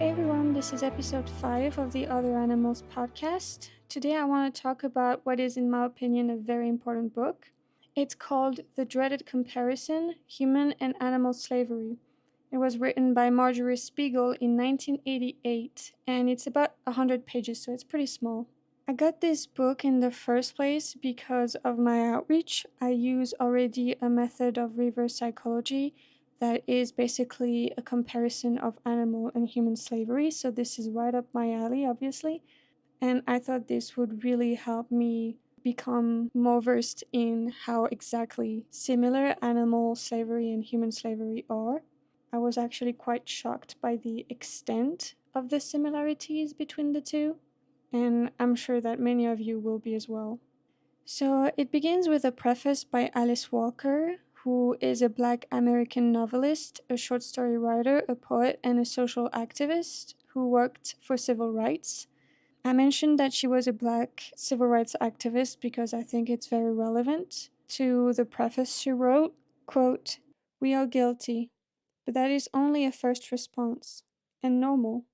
Hey everyone, this is episode 5 of the Other Animals podcast. Today I want to talk about what is, in my opinion, a very important book. It's called The Dreaded Comparison: Human and Animal Slavery. It was written by Marjorie Spiegel in 1988, and it's about 100 pages, so it's pretty small. I got this book in the first place because of my outreach. I use already a method of reverse psychology that is basically a comparison of animal and human slavery. So this is right up my alley, obviously. And I thought this would really help me become more versed in how exactly similar animal slavery and human slavery are. I was actually quite shocked by the extent of the similarities between the two, and I'm sure that many of you will be as well. So it begins with a preface by Alice Walker, who is a Black American novelist, a short story writer, a poet, and a social activist who worked for civil rights. I mentioned that she was a Black civil rights activist because I think it's very relevant to the preface she wrote. Quote, "We are guilty, but that is only a first response, and normal.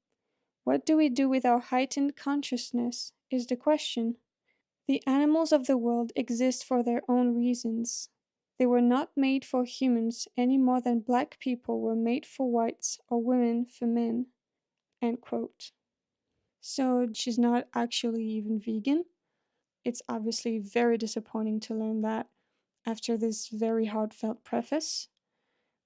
What do we do with our heightened consciousness is the question. The animals of the world exist for their own reasons. They were not made for humans any more than Black people were made for whites or women for men." End quote. So she's not actually even vegan. It's obviously very disappointing to learn that after this very heartfelt preface.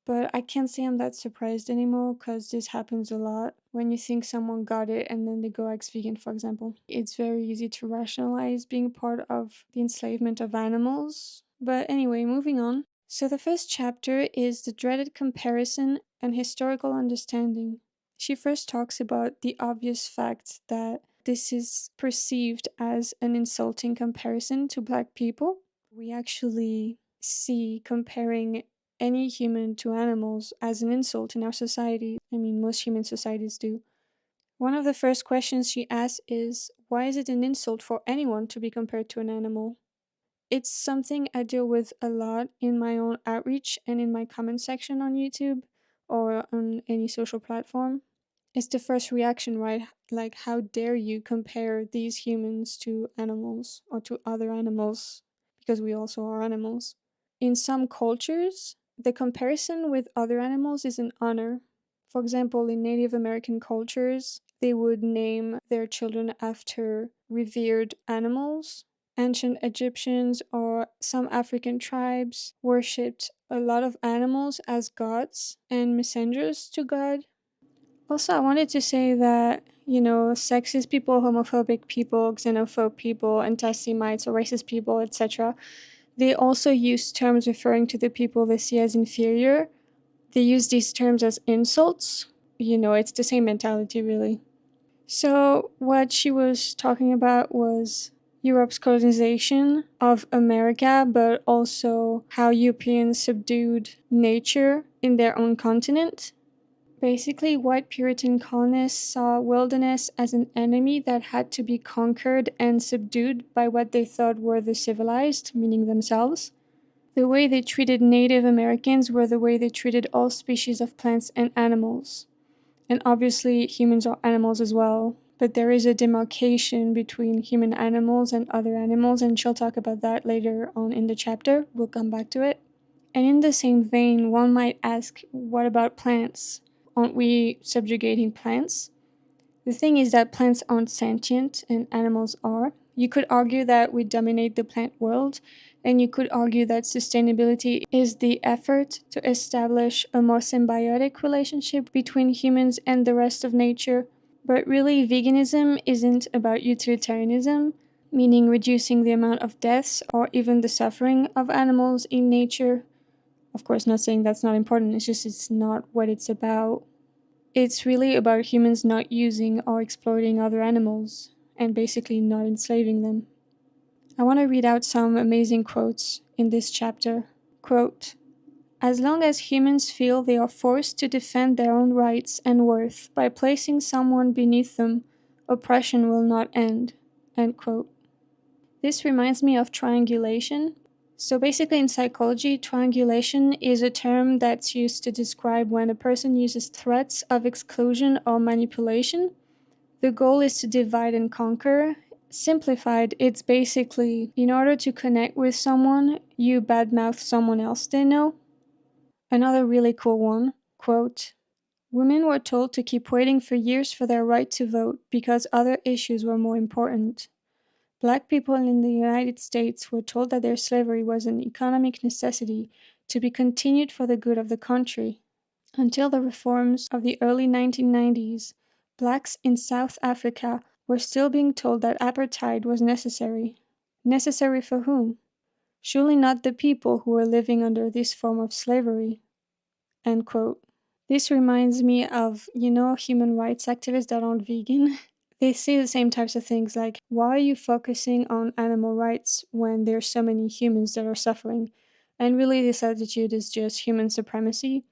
But I can't say I'm that surprised anymore because this happens a lot when you think someone got it and then they go ex-vegan, for example. It's very easy to rationalize being part of the enslavement of animals. But anyway, moving on. So the first chapter is The Dreaded Comparison and Historical Understanding. She first talks about the obvious fact that this is perceived as an insulting comparison to Black people. We actually see comparing any human to animals as an insult in our society. I mean, most human societies do. One of the first questions she asks is, why is it an insult for anyone to be compared to an animal? It's something I deal with a lot in my own outreach and in my comment section on YouTube or on any social platform. It's the first reaction, right? Like, how dare you compare these humans to animals or to other animals? Because we also are animals. In some cultures, the comparison with other animals is an honor. For example, in Native American cultures, they would name their children after revered animals. Ancient Egyptians or some African tribes worshipped a lot of animals as gods and messengers to God. Also, I wanted to say that, sexist people, homophobic people, xenophobe people, anti Semites or racist people, etc., they also use terms referring to the people they see as inferior. They use these terms as insults. It's the same mentality, really. So, what she was talking about was Europe's colonization of America, but also how Europeans subdued nature in their own continent. Basically, white Puritan colonists saw wilderness as an enemy that had to be conquered and subdued by what they thought were the civilized, meaning themselves. The way they treated Native Americans were the way they treated all species of plants and animals. And obviously, humans are animals as well, but there is a demarcation between human animals and other animals, and she'll talk about that later on in the chapter. We'll come back to it. And in the same vein, one might ask, what about plants? Aren't we subjugating plants? The thing is that plants aren't sentient and animals are. You could argue that we dominate the plant world, and you could argue that sustainability is the effort to establish a more symbiotic relationship between humans and the rest of nature. But really, veganism isn't about utilitarianism, meaning reducing the amount of deaths or even the suffering of animals in nature. Of course, not saying that's not important, it's not what it's about. It's really about humans not using or exploiting other animals, and basically not enslaving them. I want to read out some amazing quotes in this chapter. Quote, "As long as humans feel they are forced to defend their own rights and worth by placing someone beneath them, oppression will not end." End quote. This reminds me of triangulation. So basically, in psychology, triangulation is a term that's used to describe when a person uses threats of exclusion or manipulation. The goal is to divide and conquer. Simplified, it's basically in order to connect with someone, you badmouth someone else they know. Another really cool one, quote, women were told to keep waiting for years for their right to vote because other issues were more important. Black people in the United States were told that their slavery was an economic necessity to be continued for the good of the country. Until the reforms of the early 1990s, blacks in South Africa were still being told that apartheid was necessary. Necessary for whom? Surely not the people who were living under this form of slavery. End quote. This reminds me of, human rights activists that aren't vegan. They say the same types of things like, why are you focusing on animal rights when there's so many humans that are suffering? And really, this attitude is just human supremacy.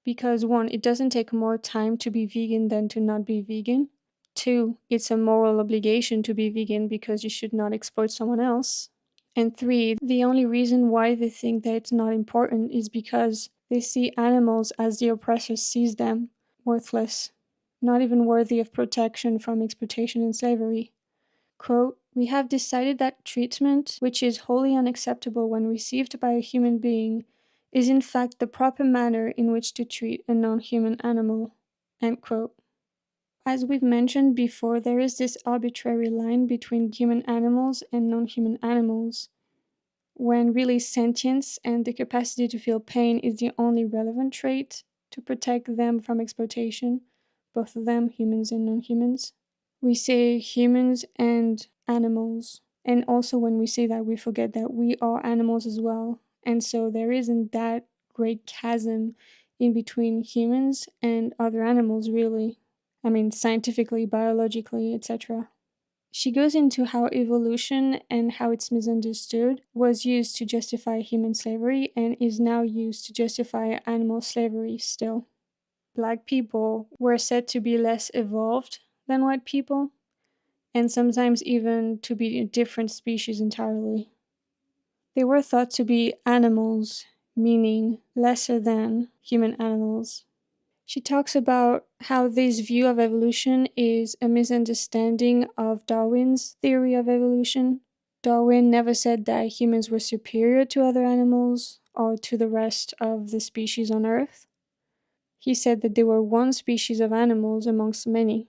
Because one, it doesn't take more time to be vegan than to not be vegan. Two, it's a moral obligation to be vegan because you should not exploit someone else. And three, the only reason why they think that it's not important is because they see animals as the oppressor sees them, worthless, not even worthy of protection from exploitation and slavery. Quote, we have decided that treatment, which is wholly unacceptable when received by a human being, is in fact the proper manner in which to treat a non-human animal. End quote. As we've mentioned before, there is this arbitrary line between human animals and non-human animals, when really sentience and the capacity to feel pain is the only relevant trait to protect them from exploitation, both of them, humans and non-humans. We say humans and animals. And also, when we say that, we forget that we are animals as well. And so, there isn't that great chasm in between humans and other animals, really. I mean, scientifically, biologically, etc. She goes into how evolution and how it's misunderstood was used to justify human slavery and is now used to justify animal slavery still. Black people were said to be less evolved than white people, and sometimes even to be a different species entirely. They were thought to be animals, meaning lesser than human animals. She talks about how this view of evolution is a misunderstanding of Darwin's theory of evolution. Darwin never said that humans were superior to other animals or to the rest of the species on Earth. He said that they were one species of animals amongst many.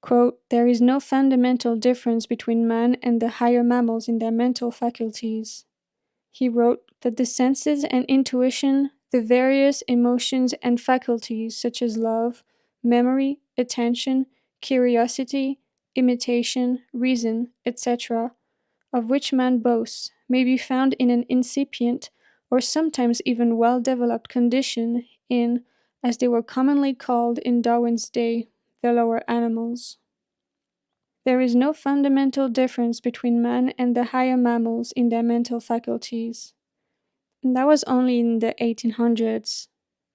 Quote, there is no fundamental difference between man and the higher mammals in their mental faculties. He wrote that the senses and intuition, the various emotions and faculties such as love, memory, attention, curiosity, imitation, reason, etc., of which man boasts, may be found in an incipient or sometimes even well-developed condition in, as they were commonly called in Darwin's day, the lower animals. There is no fundamental difference between man and the higher mammals in their mental faculties. And that was only in the 1800s.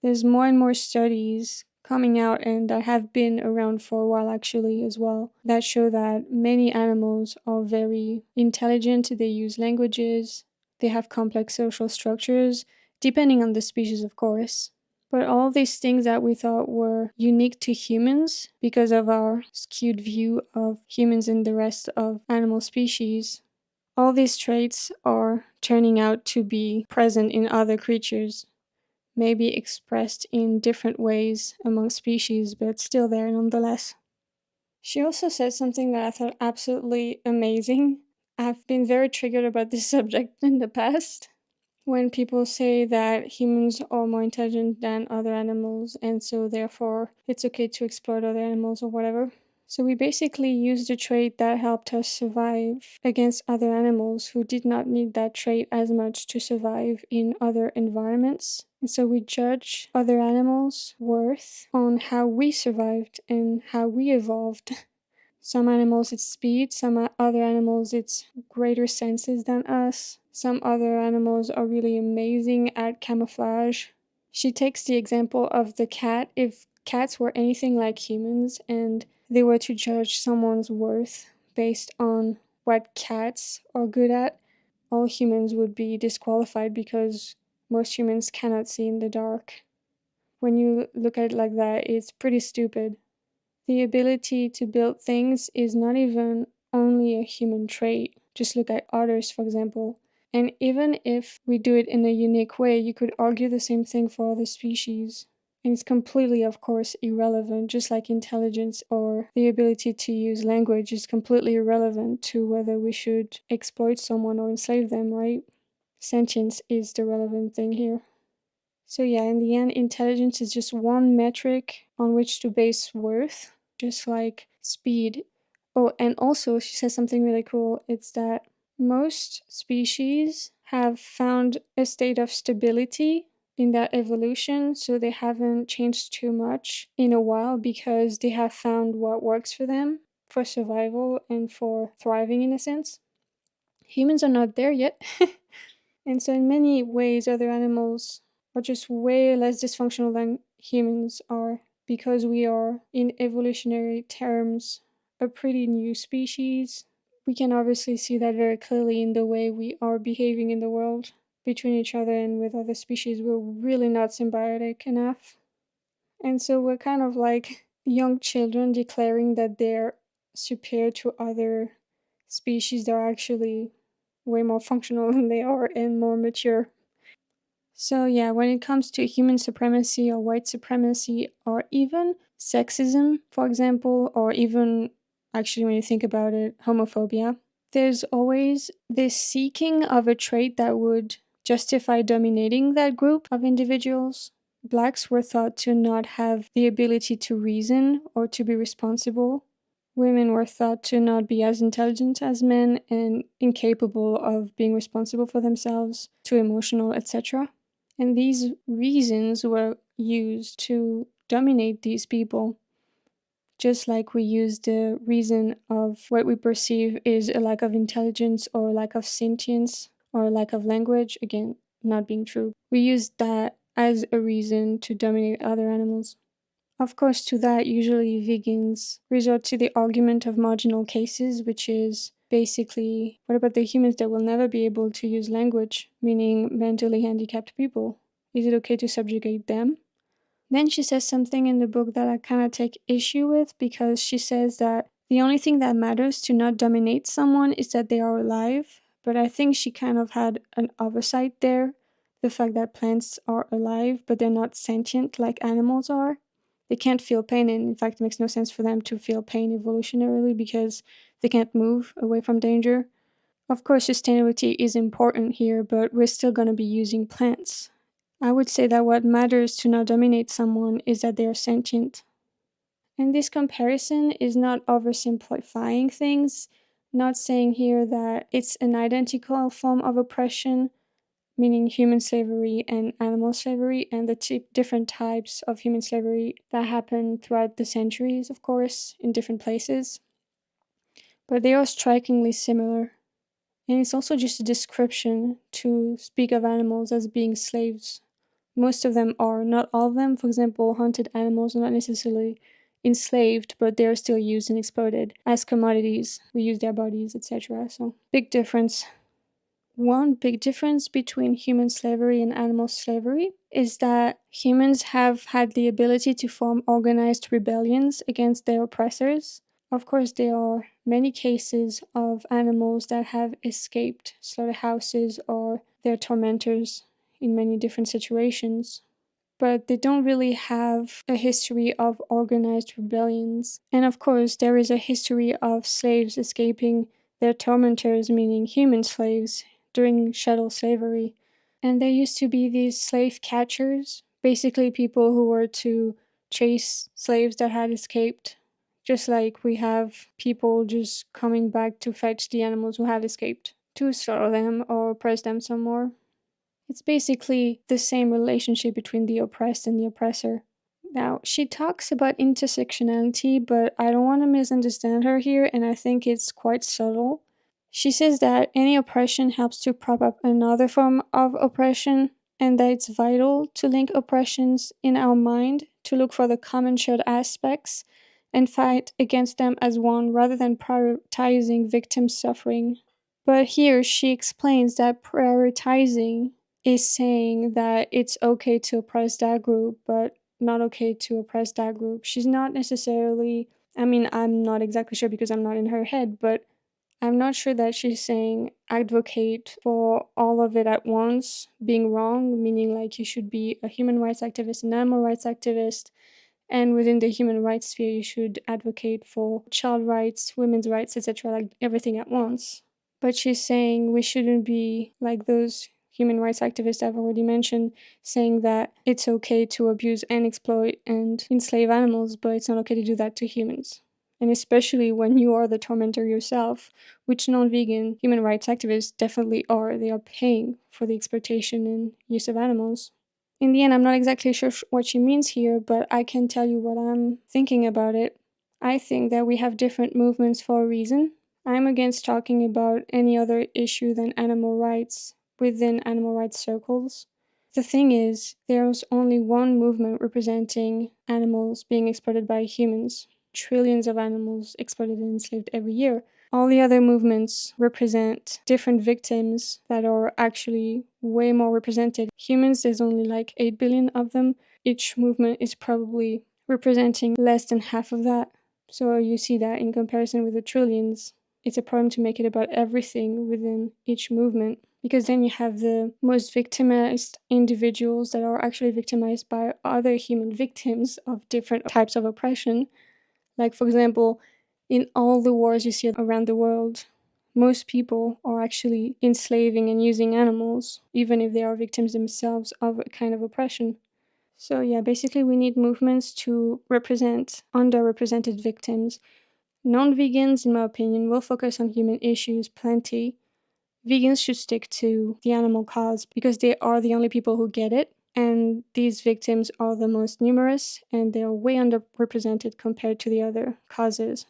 There's more and more studies coming out, and that have been around for a while actually as well, that show that many animals are very intelligent, they use languages, they have complex social structures, depending on the species, of course. But all these things that we thought were unique to humans because of our skewed view of humans and the rest of animal species, all these traits are turning out to be present in other creatures, maybe expressed in different ways among species, but still there nonetheless. She also said something that I thought absolutely amazing. I've been very triggered about this subject in the past, when people say that humans are more intelligent than other animals, and so therefore it's okay to exploit other animals or whatever. So we basically used a trait that helped us survive against other animals who did not need that trait as much to survive in other environments. And so we judge other animals' worth on how we survived and how we evolved. Some animals it's speed, some other animals it's greater senses than us. Some other animals are really amazing at camouflage. She takes the example of the cat. If cats were anything like humans and they were to judge someone's worth based on what cats are good at, all humans would be disqualified because most humans cannot see in the dark. When you look at it like that, it's pretty stupid. The ability to build things is not even only a human trait. Just look at otters, for example. And even if we do it in a unique way, you could argue the same thing for other species. And it's completely, of course, irrelevant, just like intelligence or the ability to use language is completely irrelevant to whether we should exploit someone or enslave them, right? Sentience is the relevant thing here. So yeah, in the end, intelligence is just one metric on which to base worth, just like speed. Oh, and also she says something really cool. It's that most species have found a state of stability in their evolution, so they haven't changed too much in a while because they have found what works for them for survival and for thriving in a sense. Humans are not there yet. And so, in many ways, other animals are just way less dysfunctional than humans are because we are, in evolutionary terms, a pretty new species. We can obviously see that very clearly in the way we are behaving in the world between each other and with other species. We're really not symbiotic enough. And so, we're kind of like young children declaring that they're superior to other species that are actually way more functional than they are and more mature. So, yeah, when it comes to human supremacy or white supremacy or even sexism, for example, or even actually, when you think about it, homophobia, there's always this seeking of a trait that would justify dominating that group of individuals. Blacks were thought to not have the ability to reason or to be responsible. Women were thought to not be as intelligent as men and incapable of being responsible for themselves, too emotional, etc. And these reasons were used to dominate these people, just like we use the reason of what we perceive is a lack of intelligence or lack of sentience or lack of language, again, not being true. We use that as a reason to dominate other animals. Of course, to that, usually vegans resort to the argument of marginal cases, which is basically what about the humans that will never be able to use language, meaning mentally handicapped people? Is it okay to subjugate them? Then she says something in the book that I kind of take issue with because she says that the only thing that matters to not dominate someone is that they are alive. But I think she kind of had an oversight there. The fact that plants are alive, but they're not sentient like animals are. They can't feel pain, and in fact, it makes no sense for them to feel pain evolutionarily because they can't move away from danger. Of course, sustainability is important here, but we're still going to be using plants. I would say that what matters to not dominate someone is that they are sentient. And this comparison is not oversimplifying things, not saying here that it's an identical form of oppression, meaning human slavery and animal slavery, and the different types of human slavery that happen throughout the centuries, of course, in different places. But they are strikingly similar. And it's also just a description to speak of animals as being slaves. Most of them are, not all of them. For example, hunted animals are not necessarily enslaved, but they're still used and exploited as commodities. We use their bodies, etc. So, big difference. One big difference between human slavery and animal slavery is that humans have had the ability to form organized rebellions against their oppressors. Of course, there are many cases of animals that have escaped slaughterhouses or their tormentors in many different situations, but they don't really have a history of organized rebellions. And of course, there is a history of slaves escaping their tormentors, meaning human slaves, during chattel slavery. And there used to be these slave catchers, basically people who were to chase slaves that had escaped, just like we have people just coming back to fetch the animals who have escaped, to slaughter them or oppress them some more. It's basically the same relationship between the oppressed and the oppressor. Now, she talks about intersectionality, but I don't want to misunderstand her here, and I think it's quite subtle. She says that any oppression helps to prop up another form of oppression, and that it's vital to link oppressions in our mind to look for the common shared aspects and fight against them as one rather than prioritizing victim suffering. But here she explains that prioritizing is saying that it's okay to oppress that group, but not okay to oppress that group. She's not necessarily, I mean, I'm not exactly sure because I'm not in her head, but I'm not sure that she's saying advocate for all of it at once being wrong, meaning like you should be a human rights activist, an animal rights activist, and within the human rights sphere, you should advocate for child rights, women's rights, etc., like everything at once. But she's saying we shouldn't be like those human rights activists I've already mentioned, saying that it's okay to abuse and exploit and enslave animals, but it's not okay to do that to humans. And especially when you are the tormentor yourself, which non vegan human rights activists definitely are. They are paying for the exploitation and use of animals. In the end, I'm not exactly sure what she means here, but I can tell you what I'm thinking about it. I think that we have different movements for a reason. I'm against talking about any other issue than animal rights within animal rights circles. The thing is, there's only one movement representing animals being exploited by humans. Trillions of animals exploited and enslaved every year. All the other movements represent different victims that are actually way more represented. Humans, there's only like 8 billion of them. Each movement is probably representing less than half of that. So you see that in comparison with the trillions, it's a problem to make it about everything within each movement. Because then you have the most victimized individuals that are actually victimized by other human victims of different types of oppression. Like, for example, in all the wars you see around the world, most people are actually enslaving and using animals, even if they are victims themselves of a kind of oppression. So, yeah, basically, we need movements to represent underrepresented victims. Non vegans, in my opinion, will focus on human issues plenty. Vegans should stick to the animal cause because they are the only people who get it. And these victims are the most numerous and they are way underrepresented compared to the other causes.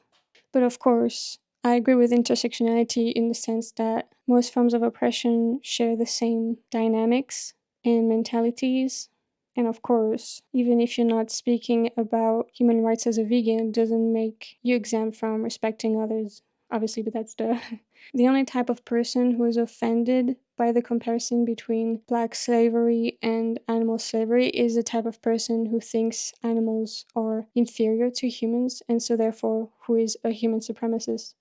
But of course, I agree with intersectionality in the sense that most forms of oppression share the same dynamics and mentalities. And of course, even if you're not speaking about human rights as a vegan, it doesn't make you exempt from respecting others, obviously, but that's the the only type of person who is offended by the comparison between black slavery and animal slavery is the type of person who thinks animals are inferior to humans and so therefore who is a human supremacist.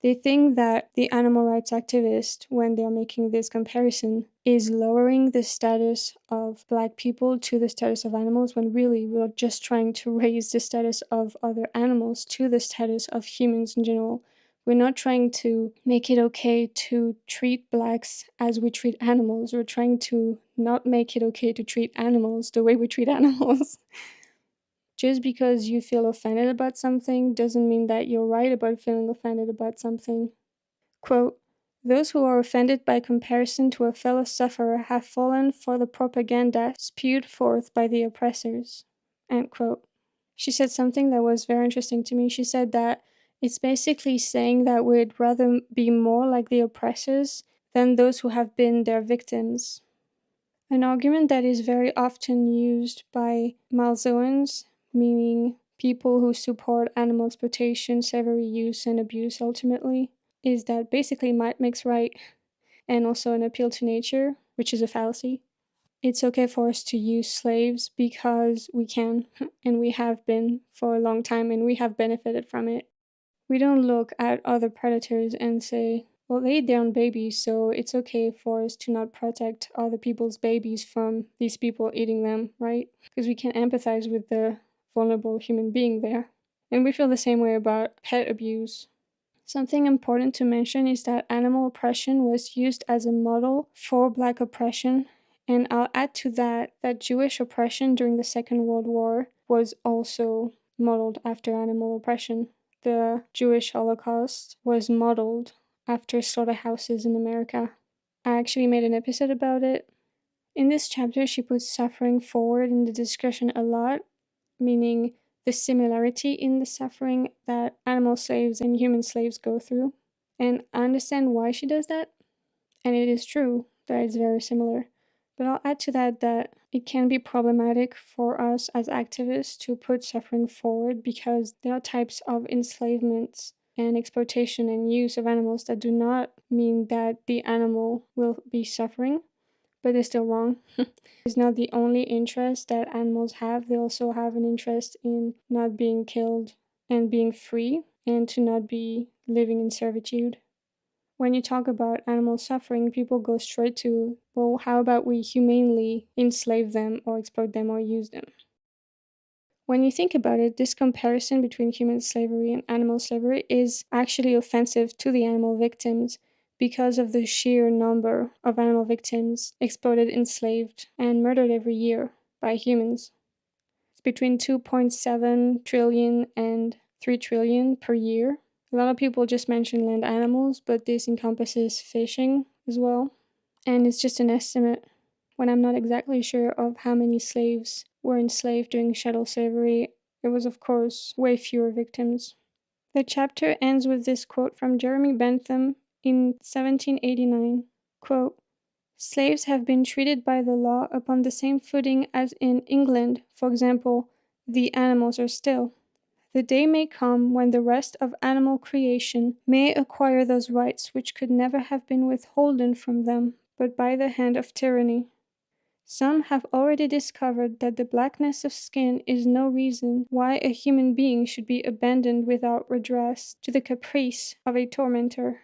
They think that the animal rights activist, when they're making this comparison, is lowering the status of black people to the status of animals, when really we're just trying to raise the status of other animals to the status of humans in general. We're not trying to make it okay to treat blacks as we treat animals. We're trying to not make it okay to treat animals the way we treat animals. Just because you feel offended about something doesn't mean that you're right about feeling offended about something. Quote, "Those who are offended by comparison to a fellow sufferer have fallen for the propaganda spewed forth by the oppressors." End quote. She said something that was very interesting to me. She said that it's basically saying that we'd rather be more like the oppressors than those who have been their victims. An argument that is very often used by malzoans, meaning people who support animal exploitation, slavery use, and abuse ultimately, is that basically might makes right, and also an appeal to nature, which is a fallacy. It's okay for us to use slaves because we can, and we have been for a long time, and we have benefited from it. We don't look at other predators and say, well, they eat their own babies, so it's okay for us to not protect other people's babies from these people eating them, right? Because we can empathize with the vulnerable human being there. And we feel the same way about pet abuse. Something important to mention is that animal oppression was used as a model for Black oppression, and I'll add to that that Jewish oppression during the Second World War was also modeled after animal oppression. The Jewish Holocaust was modeled after slaughterhouses in America. I actually made an episode about it. In this chapter, she puts suffering forward in the discussion a lot, meaning the similarity in the suffering that animal slaves and human slaves go through. And I understand why she does that, and it is true that it's very similar. But I'll add to that that it can be problematic for us as activists to put suffering forward because there are types of enslavements and exploitation and use of animals that do not mean that the animal will be suffering, but they're still wrong. It's not the only interest that animals have. They also have an interest in not being killed and being free, and to not be living in servitude. When you talk about animal suffering, people go straight to, well, how about we humanely enslave them or exploit them or use them? When you think about it, this comparison between human slavery and animal slavery is actually offensive to the animal victims because of the sheer number of animal victims exploited, enslaved, and murdered every year by humans. It's between 2.7 trillion and 3 trillion per year. A lot of people just mention land animals, but this encompasses fishing as well. And it's just an estimate, when I'm not exactly sure of how many slaves were enslaved during chattel slavery. It was, of course, way fewer victims. The chapter ends with this quote from Jeremy Bentham in 1789. Quote, "Slaves have been treated by the law upon the same footing as in England, for example, the animals are still. The day may come when the rest of animal creation may acquire those rights which could never have been withholden from them but by the hand of tyranny. Some have already discovered that the blackness of skin is no reason why a human being should be abandoned without redress to the caprice of a tormentor.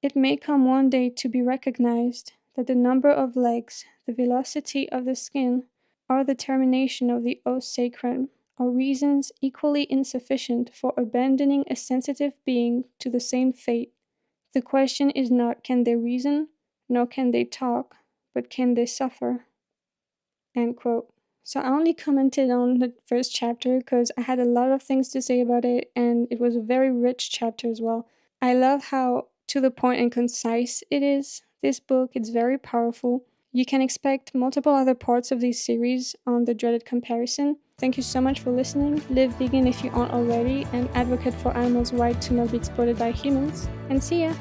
It may come one day to be recognized that the number of legs, the velocity of the skin, or the termination of the os sacrum are reasons equally insufficient for abandoning a sensitive being to the same fate. The question is not can they reason, nor can they talk, but can they suffer?" End quote. So I only commented on the first chapter because I had a lot of things to say about it, and it was a very rich chapter as well. I love how to the point and concise it is. This book, it's very powerful. You can expect multiple other parts of this series on the dreaded comparison. Thank you so much for listening. Live vegan if you aren't already, and advocate for animals' right to not be exploited by humans. And see ya!